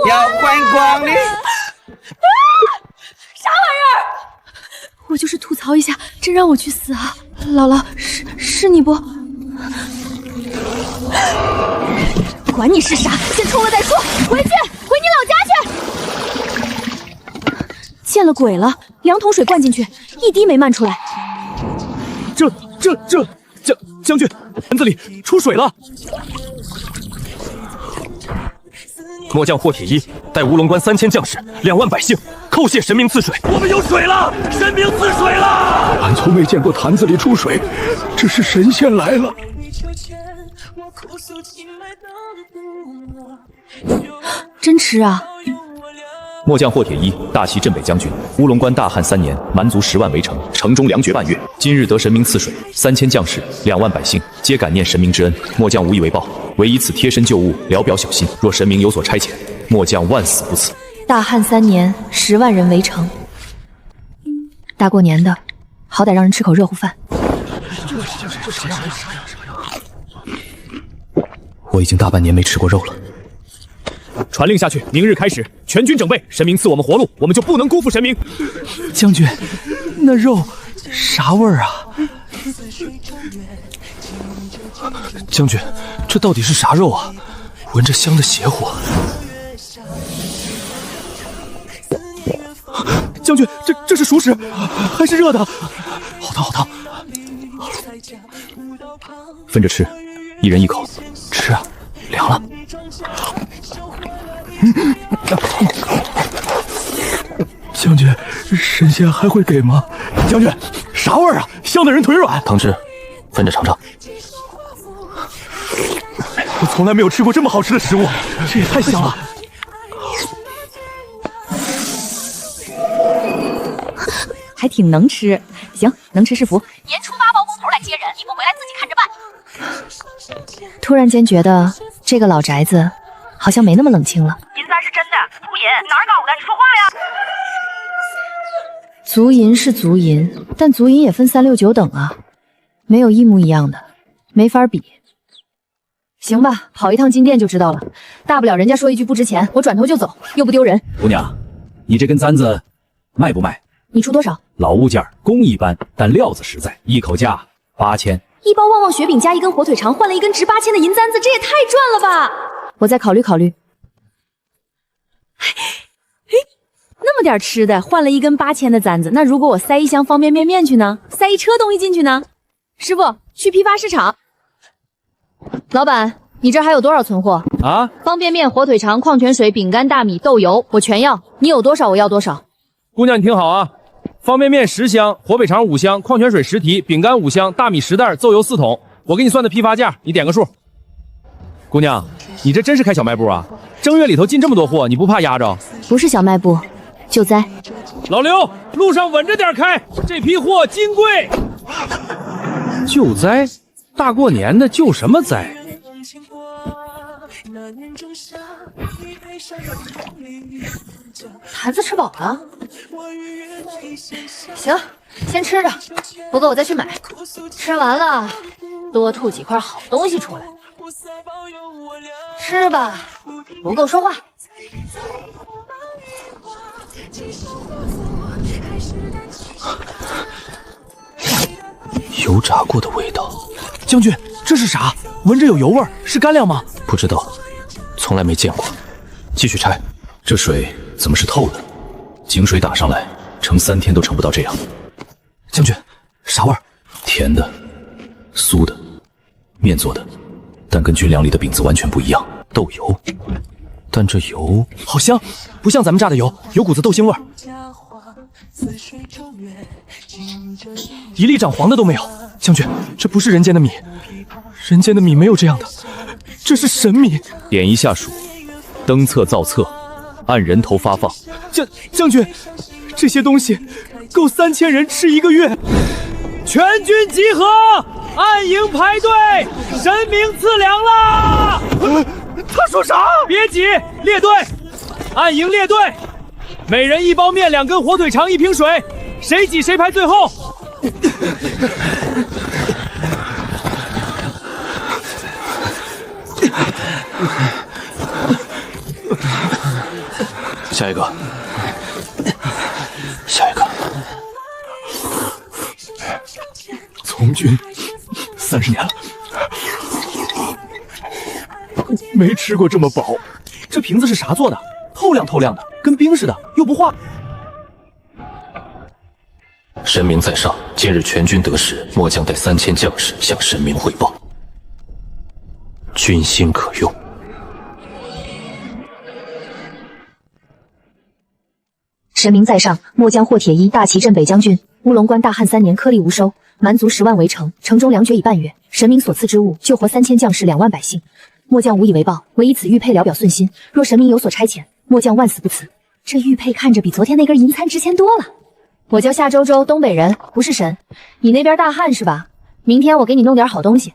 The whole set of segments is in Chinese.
要观光的。啥玩意儿？我就是吐槽一下，真让我去死啊！姥姥，是你不？管你是啥，先冲了再说。回去，回你老家去。见了鬼了！2桶水灌进去，一滴没漫出来。将军，盆子里出水了。末将霍铁一带乌龙关3000将士、2万百姓，叩谢神明赐水。我们有水了，神明赐水了。俺从没见过坛子里出水，这是神仙来了。真吃啊！末将霍铁一大袭镇北将军，乌龙关大旱3年，蛮族10万围城，城中粮绝半月。今日得神明赐水，3000将士、2万百姓，皆感念神明之恩。末将无以为报，唯以此贴身救物，聊表小心。若神明有所差遣，末将万死不辞。大旱3年，10万人围城，大过年的，好歹让人吃口热乎饭。我已经大半年没吃过肉了。传令下去，明日开始，全军整备。神明赐我们活路，我们就不能辜负神明。将军，那肉啥味儿啊？将军，这到底是啥肉啊？闻着香的邪乎。将军，这是熟食，还是热的？好烫好烫！分着吃，一人一口。吃啊，凉了。将军，神仙还会给吗？将军，啥味儿啊？香的人腿软。糖吃，分着尝尝。我从来没有吃过这么好吃的食物，这也太香了。还挺能吃，行，能吃是福。年初8包工头来接人，你不回来自己看着办。突然间觉得这个老宅子好像没那么冷清了。银簪是真的，足银哪儿搞的？你说话呀！足银是足银，但足银也分3、6、9等啊，没有一模一样的，没法比。行吧，跑一趟金店就知道了，大不了人家说一句不值钱，我转头就走，又不丢人。姑娘，你这根簪子卖不卖？你出多少？老物件，工一般，但料子实在，一口价8000。一包旺旺雪饼加一根火腿肠，换了一根值8000的银簪子，这也太赚了吧！我再考虑考虑。那么点吃的，换了一根8000的簪子，那如果我塞一箱方便面去呢？塞一车东西进去呢？师傅，去批发市场。老板，你这还有多少存货啊？方便面、火腿肠、矿泉水、饼干、大米、豆油，我全要。你有多少我要多少。姑娘，你听好啊！方便面10箱，火腿肠5箱，矿泉水10提，饼干5箱，大米10袋，豆油4桶。我给你算的批发价，你点个数。姑娘，你这真是开小卖部啊？正月里头进这么多货，你不怕压着？不是小卖部，救灾。老刘，路上稳着点开，这批货金贵。救灾？大过年的救什么灾？坛子吃饱了，行，先吃着，不够我再去买。吃完了，多吐几块好东西出来。吃吧，不够说话。油炸过的味道。将军，这是啥？闻着有油味儿，是干粮吗？不知道，从来没见过。继续拆。这水怎么是透的？井水打上来，盛3天都盛不到这样。将军，啥味儿？甜的，酥的，面做的，但跟军粮里的饼子完全不一样。豆油，但这油好香，不像咱们榨的油，有股子豆腥味儿。一粒长黄的都没有。将军，这不是人间的米，人间的米没有这样的，这是神米。点一下数，登册造册，按人头发放。将军，这些东西够3000人吃1个月。全军集合，按营排队，神明赐粮啦！他说啥？别急，列队，按营列队，每人1包面、2根火腿肠、1瓶水，谁挤谁排最后。下一个，下一个。从军30年了，没吃过这么饱。这瓶子是啥做的？透亮透亮的，跟冰似的，又不化。神明在上，今日全军得势，末将带3000将士向神明汇报。军心可用。神明在上，末将霍铁一大齐镇北将军。乌龙关大旱3年，颗粒无收，蛮族10万围城，城中粮绝已半月。神明所赐之物，救活3000将士，2万百姓。末将无以为报，唯以此玉佩聊表顺心。若神明有所差遣，末将万死不辞。这玉佩看着比昨天那根银参值钱多了。我叫夏周周，东北人，不是神。你那边大旱是吧？明天我给你弄点好东西。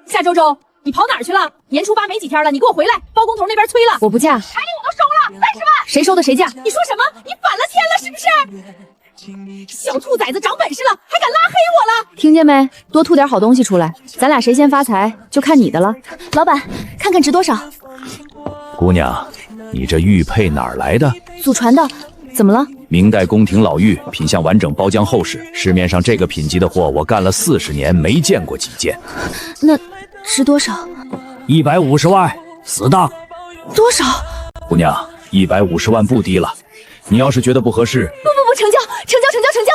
夏周周，你跑哪儿去了？年初8没几天了，你给我回来！包工头那边催了，我不嫁。彩礼我都收了，30万。谁收的谁嫁？你说什么？你反了天了是不是？小兔崽子长本事了，还敢拉黑我了？听见没？多吐点好东西出来，咱俩谁先发财就看你的了。老板，看看值多少？姑娘，你这玉佩哪儿来的？祖传的。怎么了？明代宫廷老玉，品相完整，包浆厚实。市面上这个品级的货，我干了40年，没见过几件。那值多少？150万，4当。多少？姑娘，150万不低了。你要是觉得不合适，不，成交，成交！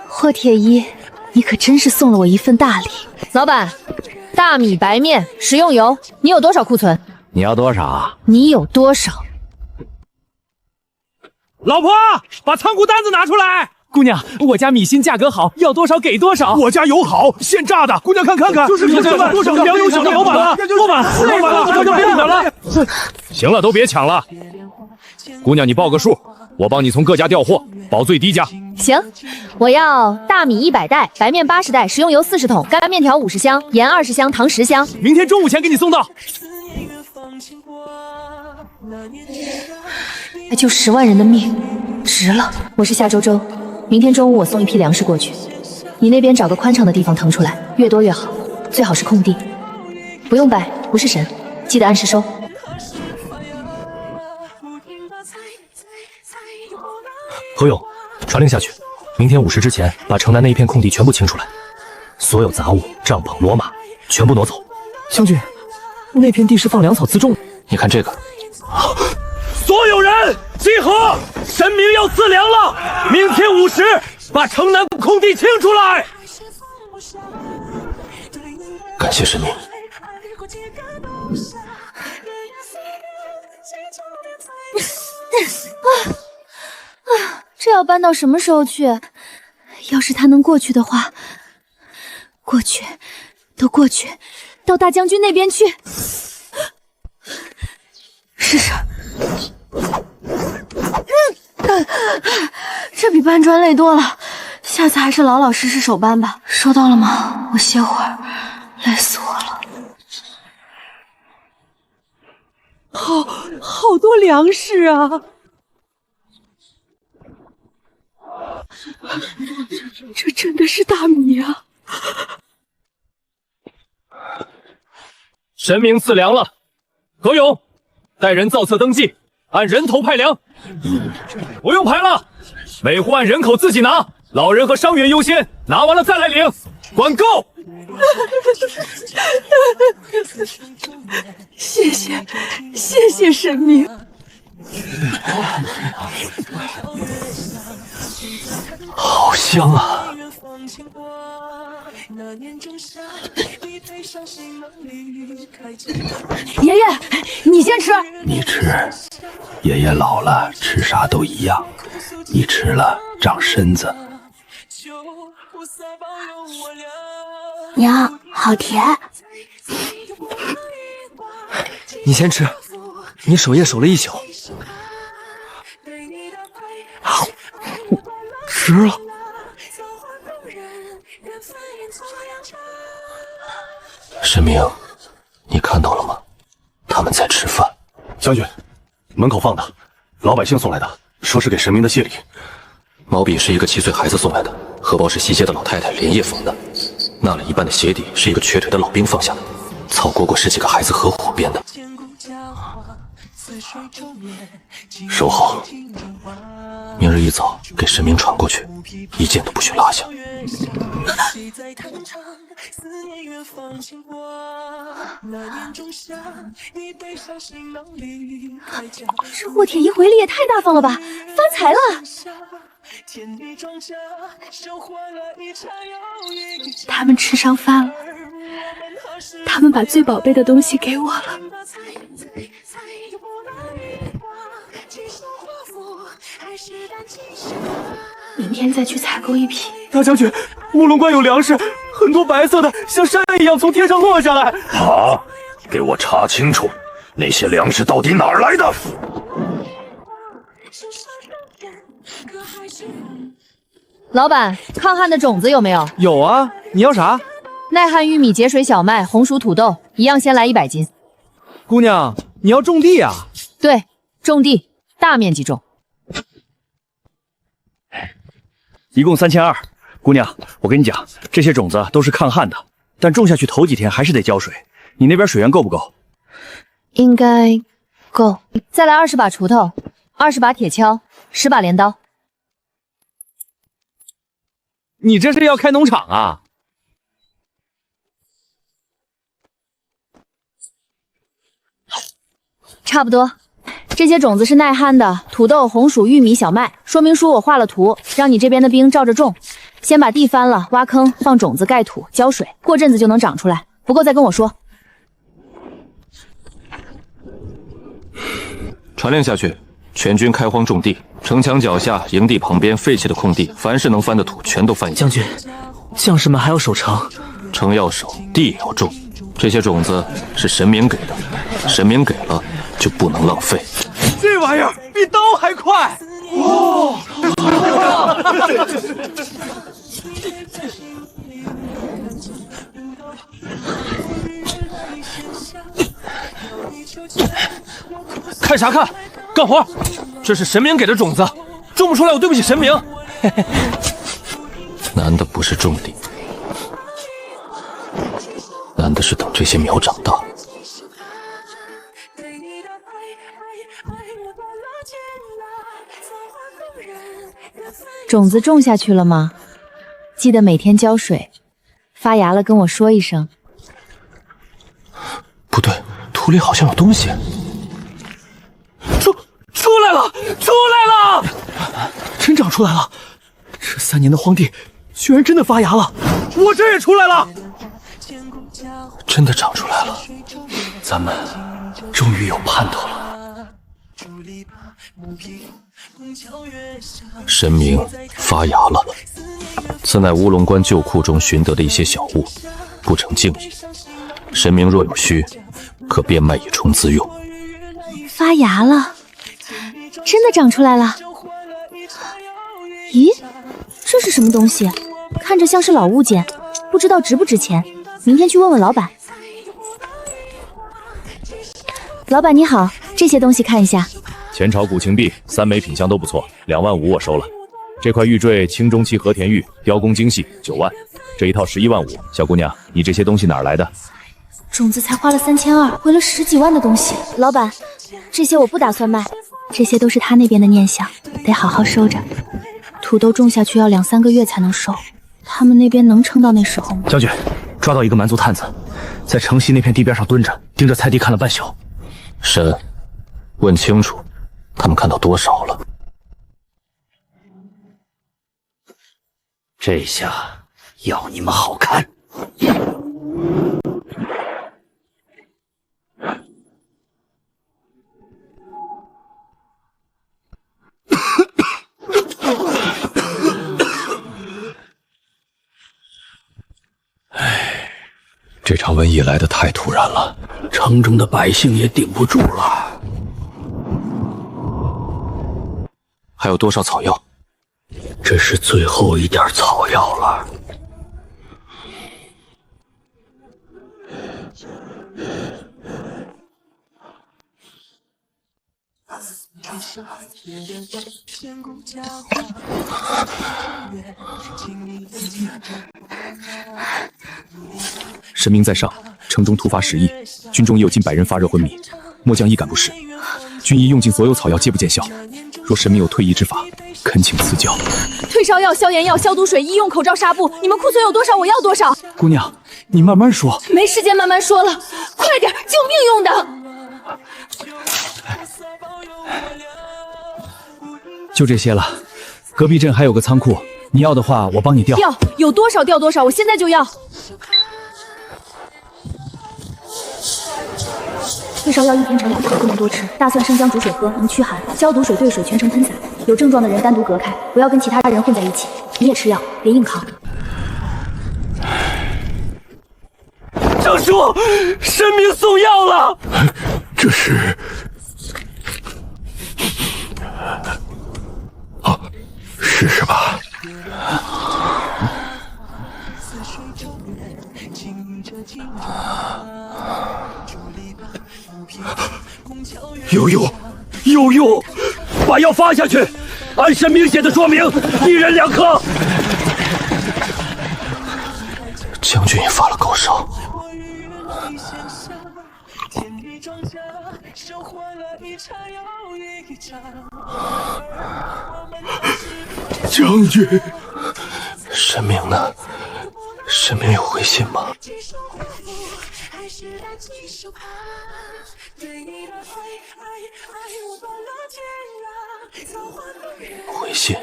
霍铁一，你可真是送了我一份大礼。老板，大米、白面、食用油，你有多少库存？你要多少？你有多少？老婆，把仓库单子拿出来。姑娘，我家米心价格好，要多少给多少。我家油好，现榨的，姑娘看看，就是多少粮油小老板了，老板，这就别等了。行了，都别抢了。姑娘，你报个数，我帮你从各家调货，保最低价。行，我要大米100袋，白面80袋，食用油40桶，干面条50箱，盐20箱，糖10箱。明天中午前给你送到。那就10万人的命，值了。我是夏周周，明天中午我送一批粮食过去，你那边找个宽敞的地方腾出来，越多越好，最好是空地。不用拜，不是神，记得按时收。何勇，传令下去，明天午时之前把城南那一片空地全部清出来，所有杂物、帐篷、骡马全部挪走。将军，那片地是放粮草自种。你看这个。所有人集合，神明要赐粮了！明天午时把城南空地清出来。感谢神明。这要搬到什么时候去？要是他能过去的话，过去，都过去，到大将军那边去。试试。这比搬砖累多了，下次还是老老实实手搬吧。收到了吗？我歇会儿，累死我了。好多粮食啊！这真的是大米啊！神明赐粮了，何勇，带人造册登记，按人头派粮。不用排了，每户按人口自己拿，老人和伤员优先，拿完了再来领，管够。谢谢神明。好香啊！爷爷，你先吃。你吃，爷爷老了，吃啥都一样。你吃了长身子。娘，好甜。你先吃，你守夜守了一宿。吃了。神明，你看到了吗？他们在吃饭。将军，门口放的，老百姓送来的，说是给神明的谢礼。毛笔是一个7岁孩子送来的，荷包是西街的老太太连夜缝的，纳了一半的鞋底是一个瘸腿的老兵放下的，草蝈蝈是几个孩子合伙编的。收好，明日一早给神明传过去，一件都不许落下。这霍铁一回礼也太大方了吧，发财了！他们吃上饭了，他们把最宝贝的东西给我了。明天再去采购一批。大将军，乌龙关有粮食，很多白色的，像山一样从天上落下来。啊！给我查清楚，那些粮食到底哪儿来的？老板，抗旱的种子有没有？有啊，你要啥？耐旱玉米、节水小麦、红薯土豆，一样先来100斤。姑娘，你要种地啊？对，种地，大面积种。一共3200。姑娘，我跟你讲，这些种子都是抗旱的，但种下去头几天还是得浇水。你那边水源够不够？应该够。再来20把锄头，20把铁锹，10把镰刀。你这是要开农场啊？差不多。这些种子是耐旱的，土豆、红薯、玉米、小麦。说明书我画了图，让你这边的兵照着种。先把地翻了，挖坑，放种子，盖土，浇水，过阵子就能长出来。不够再跟我说。传令下去，全军开荒种地，城墙脚下、营地旁边废弃的空地，凡是能翻的土全都翻一遍。将军，将士们还要守城，城要守，地也要种。这些种子是神明给的，神明给了就不能浪费。这玩意儿比刀还快！哦，看啥看？干活！这是神明给的种子，种不出来我对不起神明。难的不是种地，难的是等这些苗长大。种子种下去了吗？记得每天浇水，发芽了跟我说一声。不对，土里好像有东西。出来了，出来了！真长出来了！这3年的荒地，居然真的发芽了！我这也出来了，真的长出来了，咱们终于有盼头了。神明发芽了，此乃乌龙关旧库中寻得的一些小物，不成敬意。神明若有需，可变卖以充资用。发芽了，真的长出来了。咦，这是什么东西？看着像是老物件，不知道值不值钱。明天去问问老板。老板你好，这些东西看一下。前朝古青币3枚品相都不错，2万5我收了。这块玉坠清中期和田玉，雕工精细，9万。这一套11万5。小姑娘，你这些东西哪儿来的？种子才花了3200，回了10几万的东西。老板，这些我不打算卖，这些都是他那边的念想，得好好收着。土豆种下去要2、3个月才能收，他们那边能撑到那时候吗？将军，抓到一个蛮族探子，在城西那片地边上蹲着，盯着菜地看了半宿。神，问清楚，他们看到多少了？这下要你们好看！这场瘟疫来得太突然了，城中的百姓也顶不住了。还有多少草药？这是最后一点草药了。神明在上，城中突发时疫，军中已有近100人发热昏迷，末将亦感不适。军医用尽所有草药，皆不见效。若神明有退医之法，恳请赐教。退烧药、消炎药、消毒水、医用口罩、纱布，你们库存有多少，我要多少。姑娘，你慢慢说。没时间慢慢说了，快点，救命用的。就这些了，隔壁镇还有个仓库，你要的话我帮你调。调，有多少调多少，我现在就要。退烧药1天盛2克，不能多吃。大蒜生姜煮水喝，能驱寒。消毒水兑水全程喷洒，有症状的人单独隔开，不要跟其他人混在一起。你也吃药，别硬扛。张叔，神明送药了。这是试试吧。有用，把药发下去，按神明写的说明，1人2颗。将军也发了高烧。将军，神明呢？神明有回信吗？回信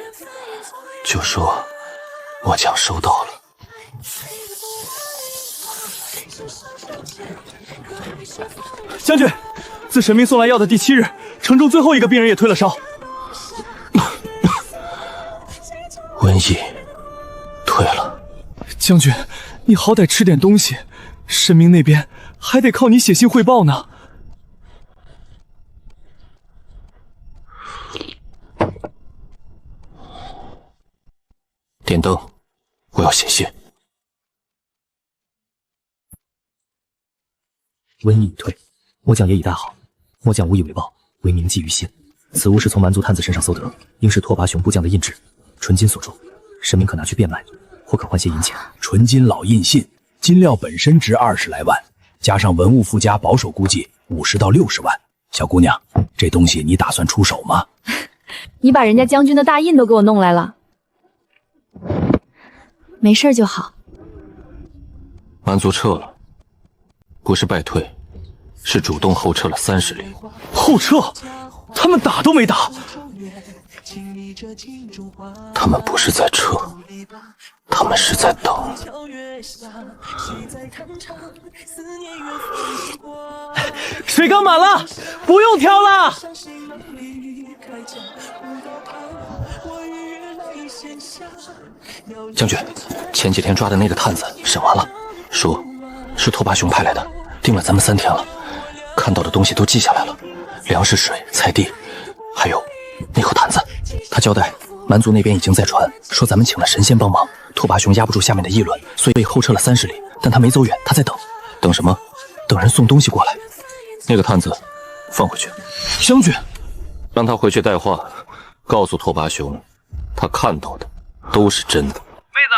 就说末将收到了。将军，自神明送来药的第7日，城中最后一个病人也退了烧。瘟疫退了。将军，你好歹吃点东西，神明那边还得靠你写信汇报呢。点灯，我要写信。瘟疫已退，末将也已大好，末将无以为报，为铭记于心。此物是从蛮族探子身上搜得，应是拓跋雄部将的印制，纯金所铸，神明可拿去变卖，或可换些银钱。纯金老印信，金料本身值20来万，加上文物附加，保守估计50到60万。小姑娘，这东西你打算出手吗？你把人家将军的大印都给我弄来了，没事就好。蛮族撤了，不是败退，是主动后撤了30里。后撤？他们打都没打。他们不是在撤，他们是在等。水缸满了，不用挑了。将军，前几天抓的那个探子审完了，说是拓跋雄派来的，盯了咱们3天了，看到的东西都记下来了，粮食、水、菜地，还有那口坛子。他交代蛮族那边已经在传，说咱们请了神仙帮忙，拓跋雄压不住下面的议论，所以后撤了30里。但他没走远，他在等，等什么？等人送东西过来。那个探子放回去。将军，让他回去带话，告诉拓跋雄，他看到的都是真的。妹子，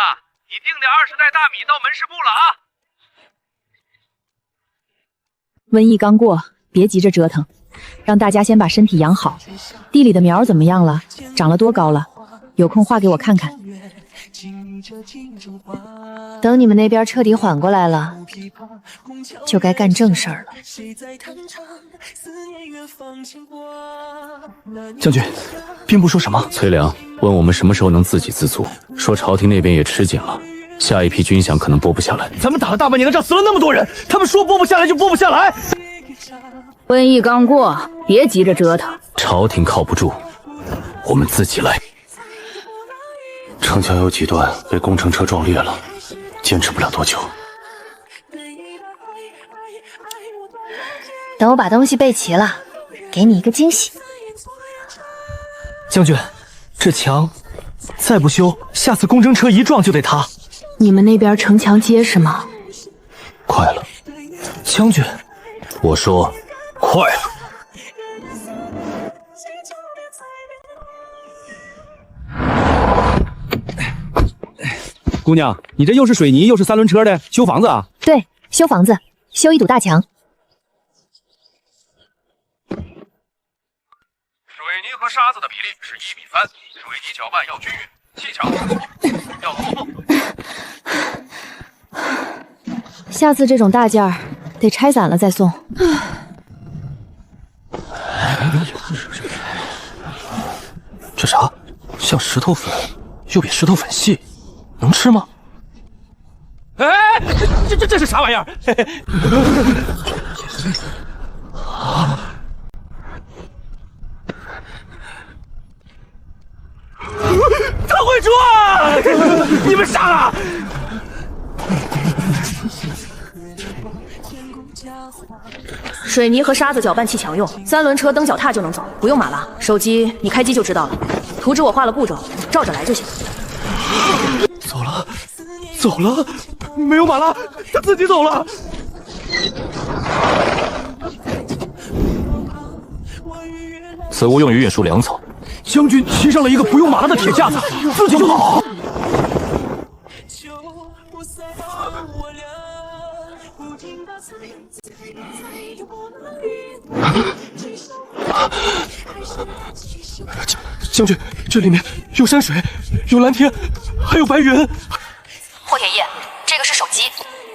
你订点20袋大米到门市部了啊！瘟疫刚过，别急着折腾，让大家先把身体养好。地里的苗怎么样了？长了多高了？有空画给我看看。等你们那边彻底缓过来了，就该干正事儿了。将军，兵部说什么？崔良问我们什么时候能自给自足，说朝廷那边也吃紧了，下一批军饷可能拨不下来。咱们打了大半年的仗，死了那么多人，他们说拨不下来就拨不下来。瘟疫刚过，别急着折腾。朝廷靠不住，我们自己来。城墙有几段被工程车撞裂了，坚持不了多久。等我把东西备齐了，给你一个惊喜。将军，这墙再不修，下次工程车一撞就得塌。你们那边城墙结实吗？快了。将军，我说快了。姑娘，你这又是水泥又是三轮车的，修房子啊？对，修房子，修一堵大墙。水泥和沙子的比例是1:3，水泥搅拌要均匀，砌墙要牢固。下次这种大件儿得拆散了再送。这啥？像石头粉，又比石头粉细，能吃吗？哎，这是啥玩意儿？他会撞！你们傻了！水泥和沙子搅拌砌墙用，三轮车蹬脚踏就能走，不用马拉。手机你开机就知道了，图纸我画了步骤，照着来就行。走了，走了，没有马拉，他自己走了。此物用于运输粮草。将军骑上了一个不用马拉的铁架子，自己就跑。将军，这里面有山水，有蓝天，还有白云。霍铁一，这个是手机，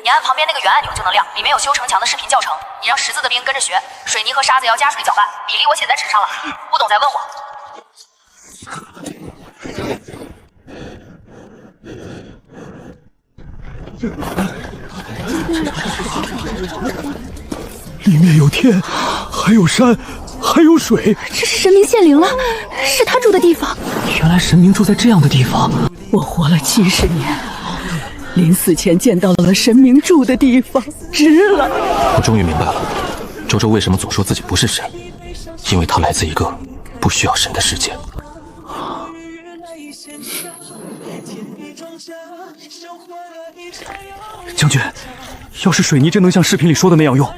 你按旁边那个圆按钮就能亮，里面有修城墙的视频教程，你让识字的兵跟着学。水泥和沙子要加水搅拌，比例我写在纸上了，不懂再问我。里面有天，还有山，还有水。这是神明显灵了，是他住的地方。原来神明住在这样的地方。我活了70年，临死前见到了神明住的地方，值了。我终于明白了，周周为什么总说自己不是神，因为他来自一个不需要神的世界。将军，要是水泥真能像视频里说的那样用，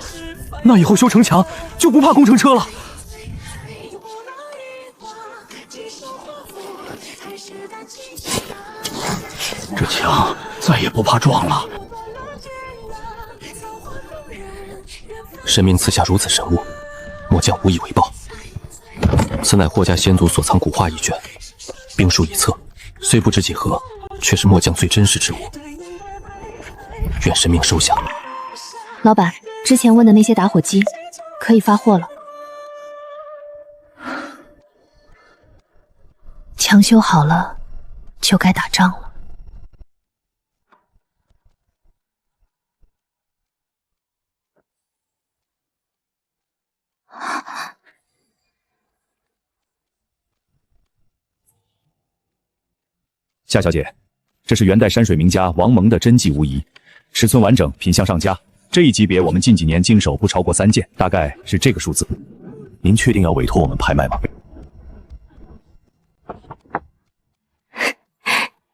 那以后修城墙就不怕工程车了。这墙再也不怕撞了。神明赐下如此神物，末将无以为报。此乃霍家先祖所藏古画一卷，兵书一册，虽不知几何，却是末将最珍视之物。愿神明收下。老板，之前问的那些打火机可以发货了。墙修好了，就该打仗了。夏小姐，这是元代山水名家王蒙的真迹无疑，尺寸完整，品相上佳。这一级别我们近几年经手不超过3件，大概是这个数字。您确定要委托我们拍卖吗？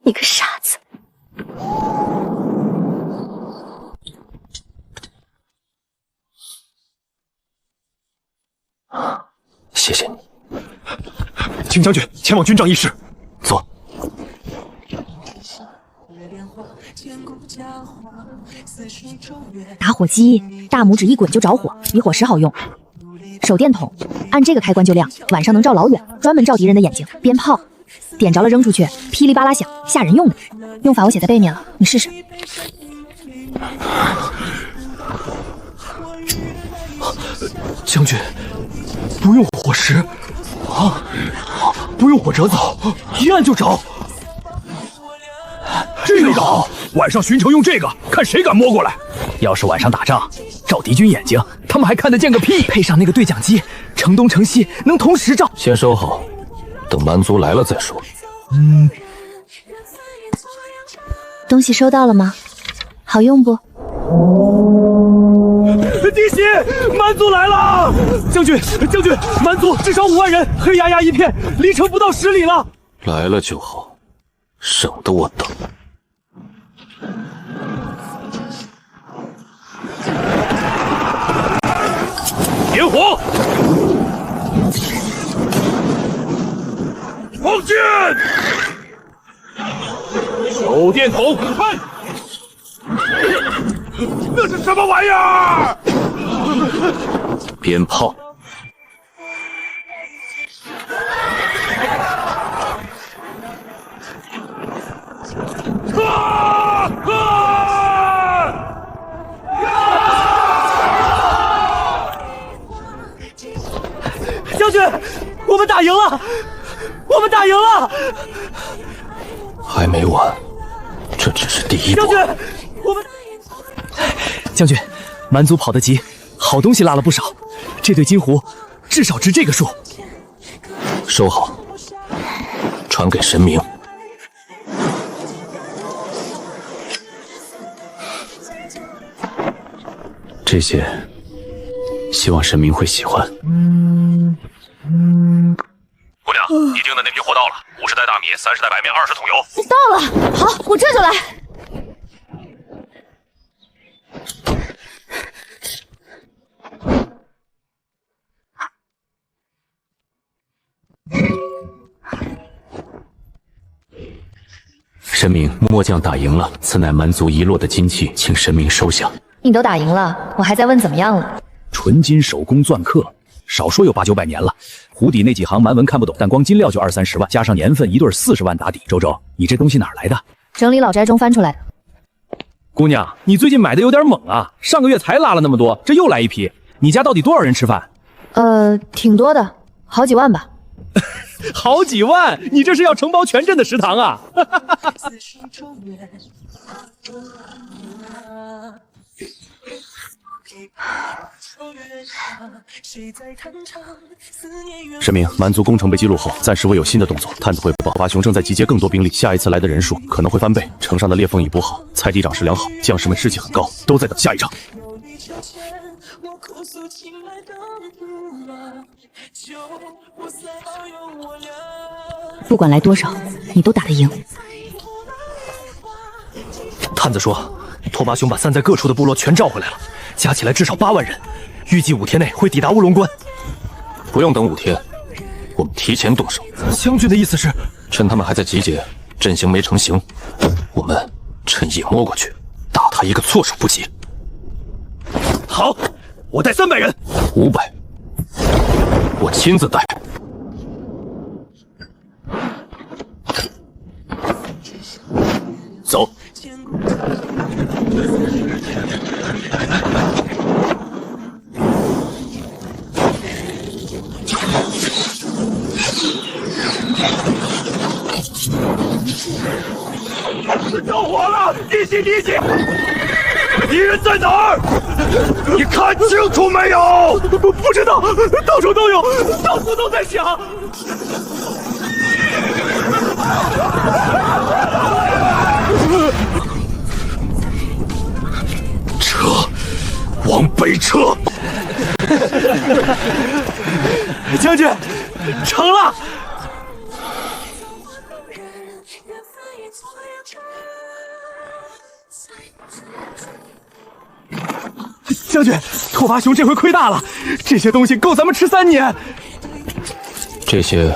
你个傻子！谢谢你，请将军前往军帐议事。走。打火机，大拇指一滚就着火，比火石好用。手电筒，按这个开关就亮，晚上能照老远，专门照敌人的眼睛。鞭炮，点着了扔出去，噼里啪啦响，吓人用的。用法我写在背面了，你试试。将军，不用火石啊，不用火折子，一按就着。这个好，晚上巡城用这个，看谁敢摸过来。要是晚上打仗，照敌军眼睛，他们还看得见个屁！配上那个对讲机，城东城西能同时照。先收好，等蛮族来了再说。东西收到了吗？好用不？弟媳，蛮族来了！将军，蛮族至少5万人，黑压压一片，离城不到10里了。来了就好，省得我等。点火！放箭！手电筒，看，那是什么玩意儿？鞭炮。将军，我们打赢了！我们打赢了！还没完，这只是第一步。将军，我们将军，蛮族跑得急，好东西拉了不少。这对金壶至少值这个数。收好，传给神明。这些，希望神明会喜欢。姑娘，你订的那批货到了，50袋大米，30袋白面，20桶油。到了，好，我这就来。神明，末将打赢了，此乃蛮族遗落的金器，请神明收下。你都打赢了，我还在问怎么样了？纯金手工钻刻，少说有8、900年了。壶底那几行蛮文看不懂，但光金料就20、30万，加上年份，一对40万打底。周周，你这东西哪儿来的？整理老宅中翻出来的。姑娘，你最近买的有点猛啊！上个月才拉了那么多，这又来一批。你家到底多少人吃饭？挺多的，好几万吧。好几万？你这是要承包全镇的食堂啊！神明，蛮族攻城被击落后，暂时未有新的动作。探子汇报，八雄正在集结更多兵力，下一次来的人数可能会翻倍。城上的裂缝已补好，菜地长势良好，将士们士气很高，都在等下一仗。不管来多少，你都打得赢。探子说，拓跋雄把散在各处的部落全召回来了，加起来至少8万人，预计5天内会抵达乌龙关。不用等5天，我们提前动手。将军的意思是，趁他们还在集结，阵型没成型，我们趁夜摸过去，打他一个措手不及。好，我带300人，500，我亲自带。走。着火了！提醒！敌人在哪儿？你看清楚没有？不知道，到处都有，到处都在响。撤，往北撤！将军，成了！将军，拓跋雄这回亏大了，这些东西够咱们吃3年。这些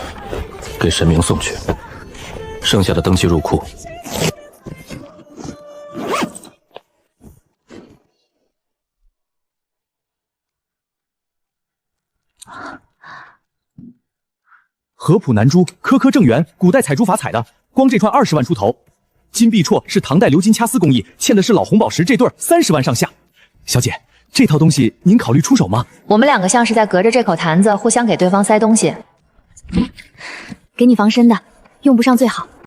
给神明送去，剩下的登记入库。合浦南珠，颗颗正圆，古代采珠法采的，光这串20万出头。金碧绰是唐代鎏金掐丝工艺，嵌的是老红宝石，这对30万上下。小姐，这套东西您考虑出手吗？我们2个像是在隔着这口坛子互相给对方塞东西。给你防身的，用不上最好。